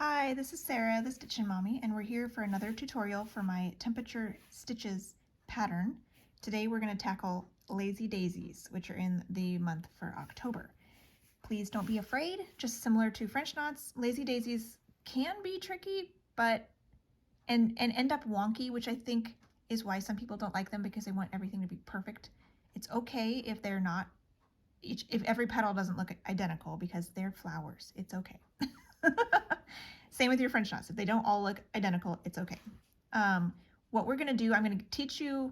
Hi, this is Sarah, the Stitchin Mommy, and we're here for another tutorial for my temperature stitches pattern. Today we're going to tackle lazy daisies, which are in the month for October. Please don't be afraid. Just similar to French knots, lazy daisies can be tricky, but and end up wonky, which I think is why some people don't like them, because they want everything to be perfect. It's okay if they're not if every petal doesn't look identical, because they're flowers. It's okay. Same with your French knots. If they don't all look identical, it's okay. What we're going to do, I'm going to teach you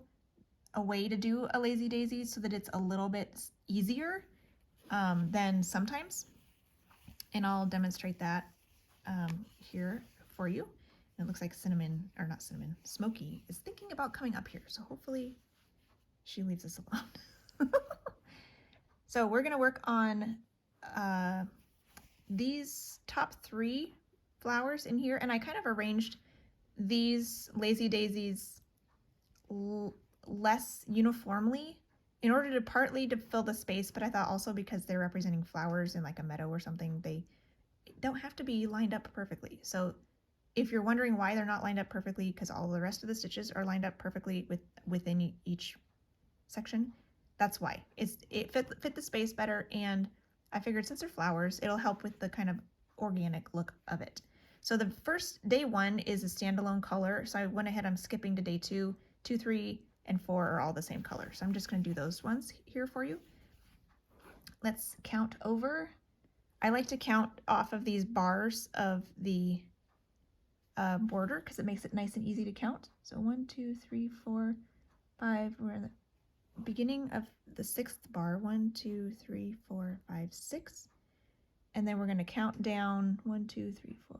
a way to do a lazy daisy so that it's a little bit easier than sometimes. And I'll demonstrate that here for you. And it looks like Smokey is thinking about coming up here. So hopefully she leaves us alone. So we're going to work on these top three flowers in here, and I kind of arranged these lazy daisies less uniformly in order to partly to fill the space, but I thought also because they're representing flowers in like a meadow or something, they don't have to be lined up perfectly. So if you're wondering why they're not lined up perfectly, because all the rest of the stitches are lined up perfectly within each section, that's why. It fit the space better, and I figured since they're flowers, it'll help with the kind of organic look of it. So the first day 1 is a standalone color, so I went ahead, I'm skipping to day 2. 2, 3, and 4 are all the same color, so I'm just going to do those ones here for you. Let's count over. I like to count off of these bars of the border because it makes it nice and easy to count. So 1, 2, 3, 4, 5. We're in the beginning of the 6th bar. 1, 2, 3, 4, 5, 6. And then we're going to count down 1, 2, 3, 4,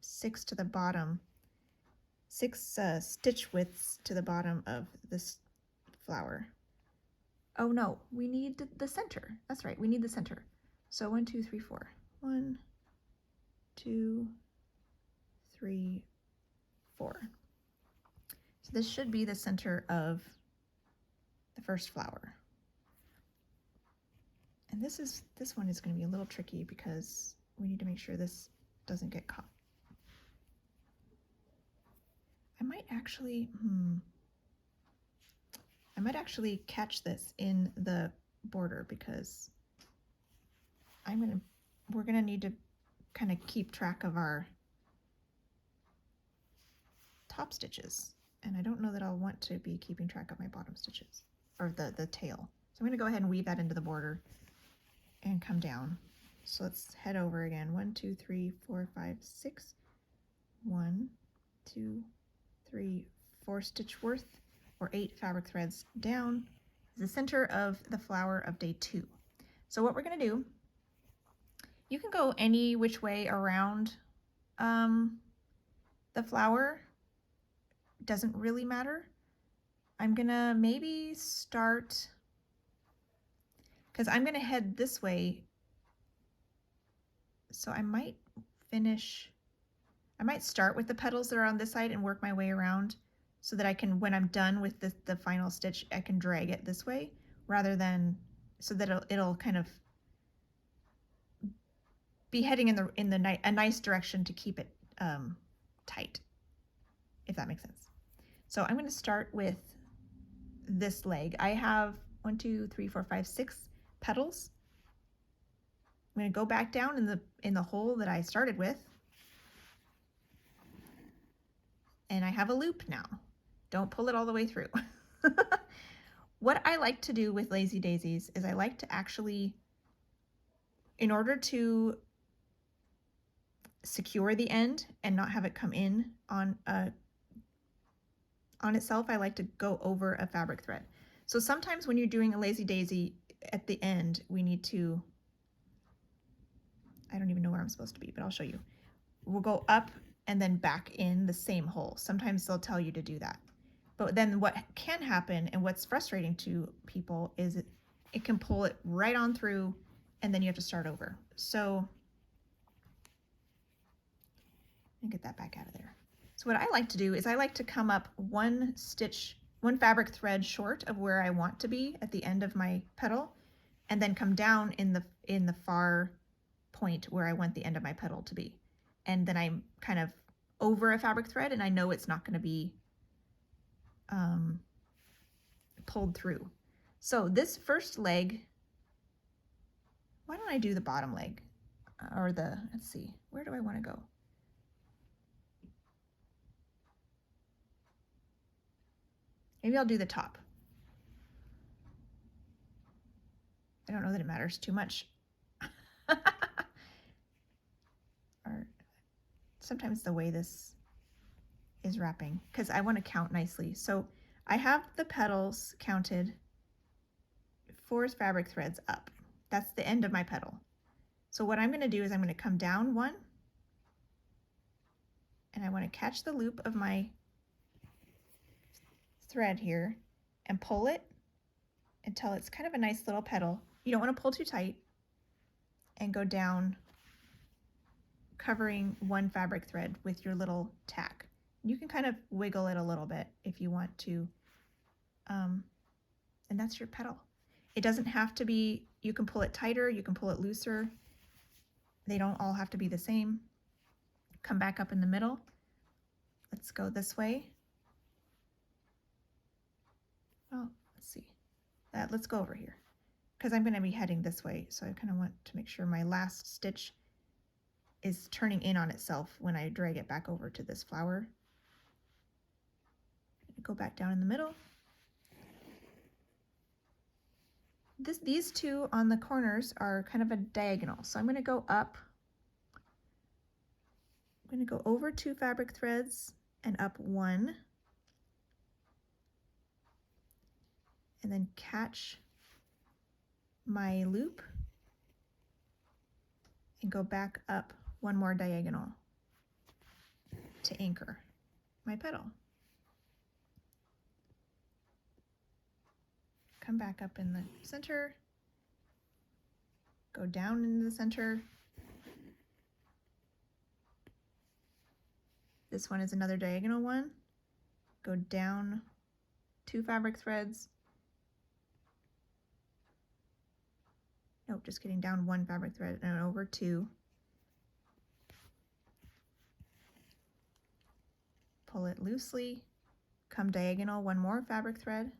6 to the bottom. 6 stitch widths to the bottom of this flower. Oh no, we need the center. That's right, we need the center. So 1, 2, 3, 4. 1, 2, 3, 4. So this should be the center of the first flower. And this one is going to be a little tricky because we need to make sure this doesn't get caught. I might actually catch this in the border because we're gonna need to kind of keep track of our top stitches, and I don't know that I'll want to be keeping track of my bottom stitches or the tail. So I'm gonna go ahead and weave that into the border and come down. So let's head over again. 1, 2, 3, 4, 5, 6. 1, 2, 3, 4 stitch worth, or 8 fabric threads down, is the center of the flower of day 2. So what we're going to do, you can go any which way around the flower, doesn't really matter. I'm gonna maybe start, because I'm gonna head this way, so I might start with the petals that are on this side and work my way around so that I can, when I'm done with the final stitch, I can drag it this way rather than, so that it'll kind of be heading in a nice direction to keep it tight, if that makes sense. So I'm going to start with this leg. I have 1, 2, 3, 4, 5, 6 petals. I'm going to go back down in the hole that I started with. And I have a loop now. Don't pull it all the way through. What I like to do with lazy daisies is I like to actually, in order to secure the end and not have it come in on itself, I like to go over a fabric thread. So sometimes when you're doing a lazy daisy at the end, we need to, I don't even know where I'm supposed to be, but I'll show you. We'll go up and then back in the same hole. Sometimes they'll tell you to do that. But then what can happen, and what's frustrating to people, is it can pull it right on through and then you have to start over. So let me get that back out of there. So what I like to do is I like to come up one fabric thread short of where I want to be at the end of my petal, and then come down in the far point where I want the end of my petal to be. and then I'm kind of over a fabric thread and I know it's not going to be pulled through. So this first leg, why don't I do the bottom leg or let's see, where do I want to go? Maybe I'll do the top. I don't know that it matters too much. Or sometimes the way this is wrapping, because I want to count nicely. So I have the petals counted 4 fabric threads up. That's the end of my petal. So what I'm going to do is I'm going to come down 1, and I want to catch the loop of my thread here and pull it until it's kind of a nice little petal. You don't want to pull too tight, and go down, covering 1 fabric thread with your little tack. You can kind of wiggle it a little bit if you want to, and that's your petal. It doesn't have to be, you can pull it tighter, you can pull it looser. They don't all have to be the same. Come back up in the middle. Let's go this way. Oh, let's see. Let's go over here, because I'm going to be heading this way, so I kind of want to make sure my last stitch is turning in on itself when I drag it back over to this flower. Go back down in the middle. These 2 on the corners are kind of a diagonal, so I'm going to go up. I'm going to go over 2 fabric threads and up 1, and then catch my loop and go back up 1 more diagonal to anchor my petal. Come back up in the center, go down into the center. This one is another diagonal one. Go down 2 fabric threads. Nope, just getting down 1 fabric thread and over 2. Pull it loosely, come diagonal 1 more fabric thread,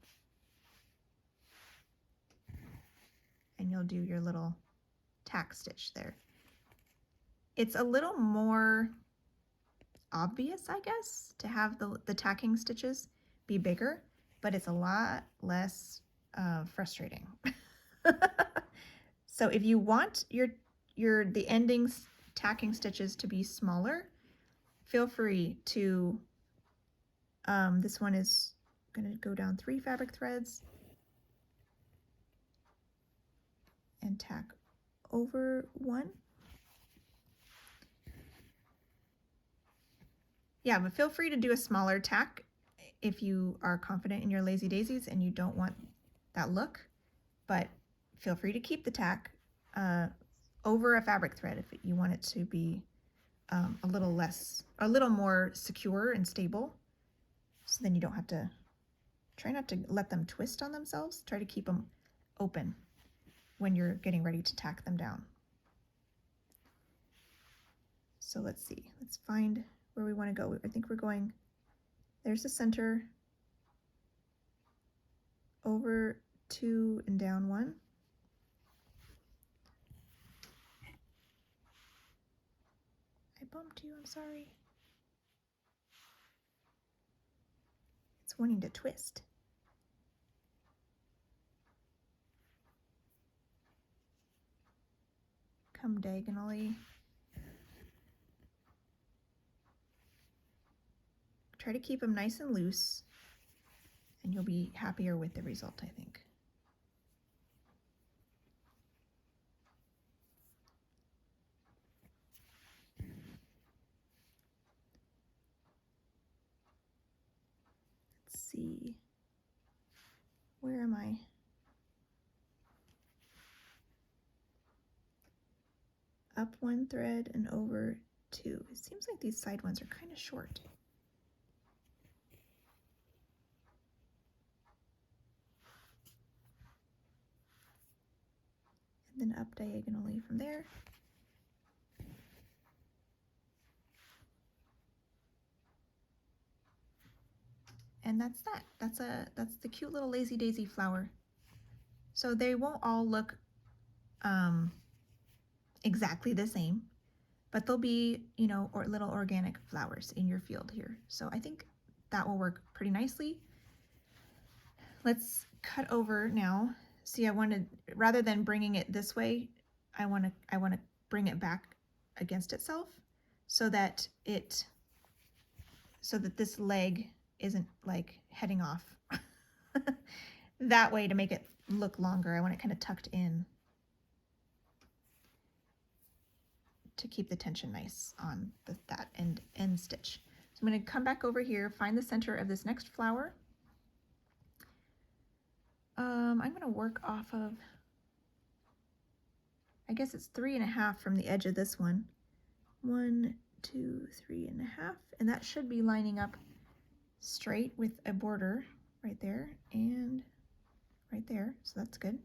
and you'll do your little tack stitch there. It's a little more obvious, I guess, to have the tacking stitches be bigger, but it's a lot less frustrating. So if you want the endings tacking stitches to be smaller, feel free to, this one is going to go down 3 fabric threads and tack over 1. Yeah, but feel free to do a smaller tack if you are confident in your lazy daisies and you don't want that look, but feel free to keep the tack over a fabric thread if you want it to be a little more secure and stable. So then you don't have to, try not to let them twist on themselves. Try to keep them open when you're getting ready to tack them down. So let's see, let's find where we want to go. I think we're going, there's the center, over 2 and down 1. I bumped you, I'm sorry. It's wanting to twist. Come diagonally. Try to keep them nice and loose, and you'll be happier with the result, I think. Let's see. Where am I? Up 1 thread and over 2. It seems like these side ones are kind of short. And then up diagonally from there. And that's that. That's the cute little lazy daisy flower. So they won't all look exactly the same, but they'll be, you know, or little organic flowers in your field here. So I think that will work pretty nicely. Let's cut over now. See, I wanted, rather than bringing it this way, I want to bring it back against itself so that this leg isn't like heading off that way to make it look longer. I want it kind of tucked in to keep the tension nice on that end stitch. So I'm going to come back over here, find the center of this next flower. I'm going to work off of, I guess it's 3.5 from the edge of this one. 1, 2, 3.5, and that should be lining up straight with a border right there and right there, so that's good.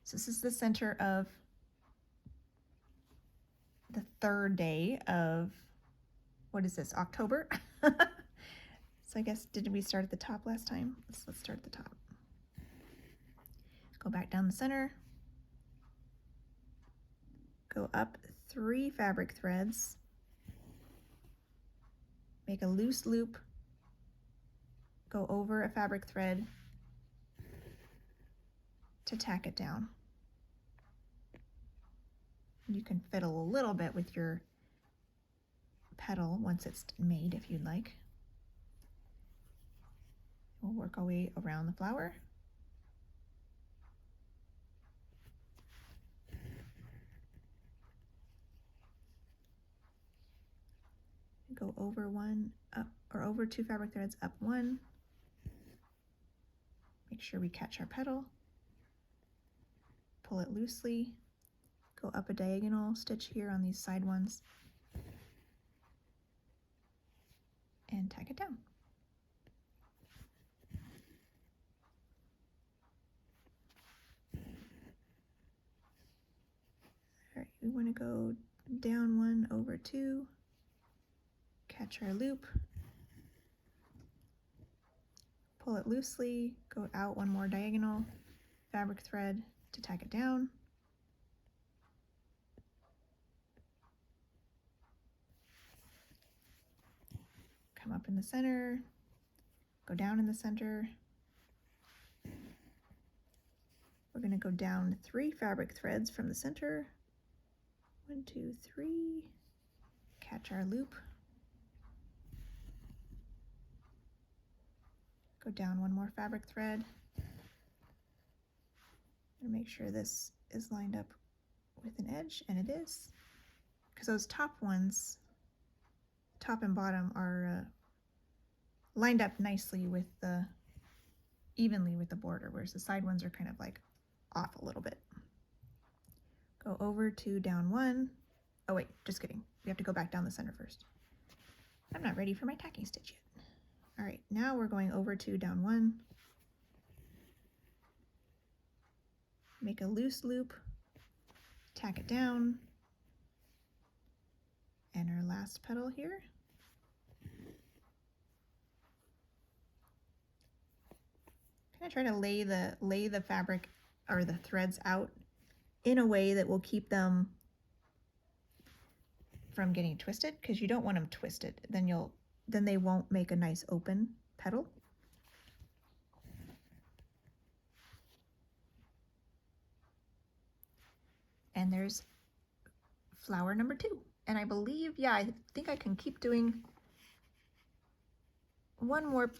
So this is the center of the 3rd day of, what is this, October? So I guess, didn't we start at the top last time? Let's start at the top. Go back down the center, go up 3 fabric threads, make a loose loop, go over a fabric thread to tack it down. You can fiddle a little bit with your petal once it's made if you'd like. We'll work our way around the flower. Go over 1 up, or over 2 fabric threads, up 1. Make sure we catch our petal. Pull it loosely. Go up a diagonal stitch here on these side ones. And tack it down. All right, we want to go down 1 over 2. Catch our loop, pull it loosely, go out 1 more diagonal fabric thread to tack it down. Come up in the center, go down in the center. We're going to go down 3 fabric threads from the center. 1, 2, 3. Catch our loop. Go down 1 more fabric thread and make sure this is lined up with an edge, and it is, because those top ones, top and bottom, are lined up nicely with the, evenly with the border, whereas the side ones are kind of like off a little bit. Go over 2, down 1. Oh wait, just kidding. We have to go back down the center first. I'm not ready for my tacking stitch yet. All right, now we're going over 2, down 1. Make a loose loop, tack it down, and our last petal here. Kind of try to lay the fabric or the threads out in a way that will keep them from getting twisted, because you don't want them twisted. Then they won't make a nice open petal. And there's flower number 2. And I believe, yeah, I think I can keep doing one more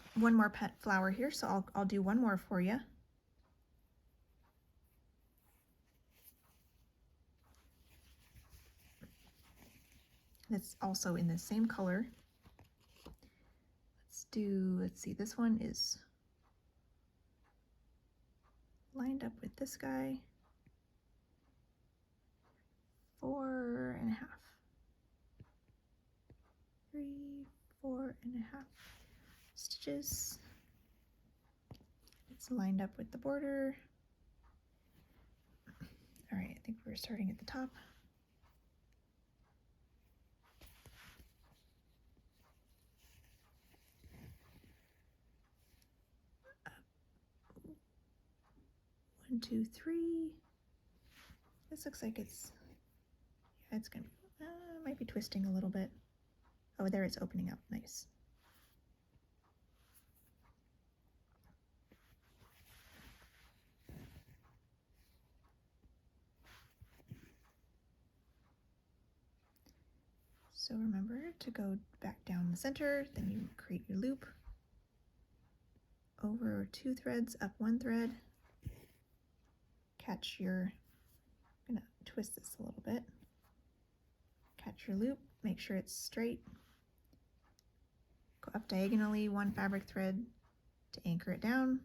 pet flower here, so I'll do 1 more for you. That's also in the same color. Let's see, this one is lined up with this guy. 4.5. 3, 4.5 stitches. It's lined up with the border. All right, I think we're starting at the top. 1, 2, 3. This looks like it's gonna be, might be twisting a little bit. Oh, there it's opening up, nice. So remember to go back down the center, then you create your loop. Over 2 threads, up 1 thread. Catch your, I'm gonna twist this a little bit. Catch your loop, make sure it's straight. Go up diagonally 1 fabric thread to anchor it down.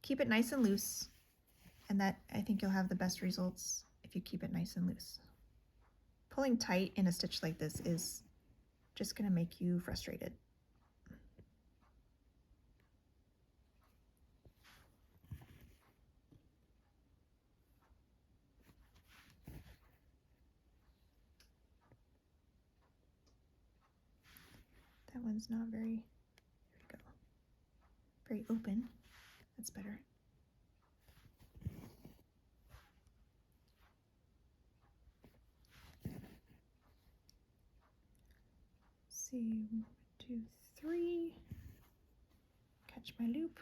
Keep it nice and loose, and that, I think you'll have the best results if you keep it nice and loose. Pulling tight in a stitch like this is just going to make you frustrated. That one's not very, there we go, very open. That's better. See, 1, 2, 3. Catch my loop.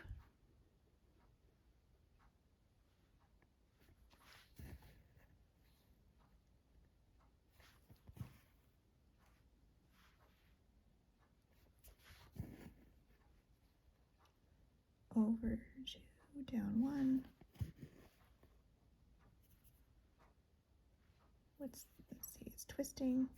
Over 2, down 1. Let's see, it's twisting.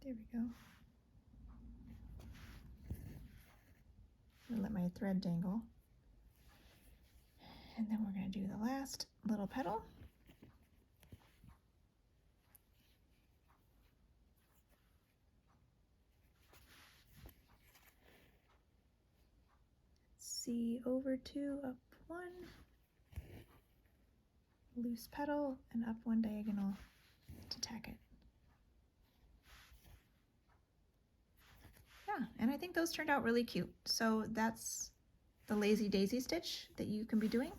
There we go. I'm gonna let my thread dangle. And then we're gonna do the last little petal. See, over 2, up 1. Loose petal and up 1 diagonal to tack it. Yeah, and I think those turned out really cute. So that's the lazy daisy stitch that you can be doing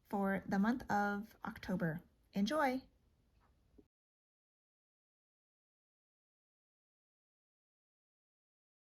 for the month of October. Enjoy!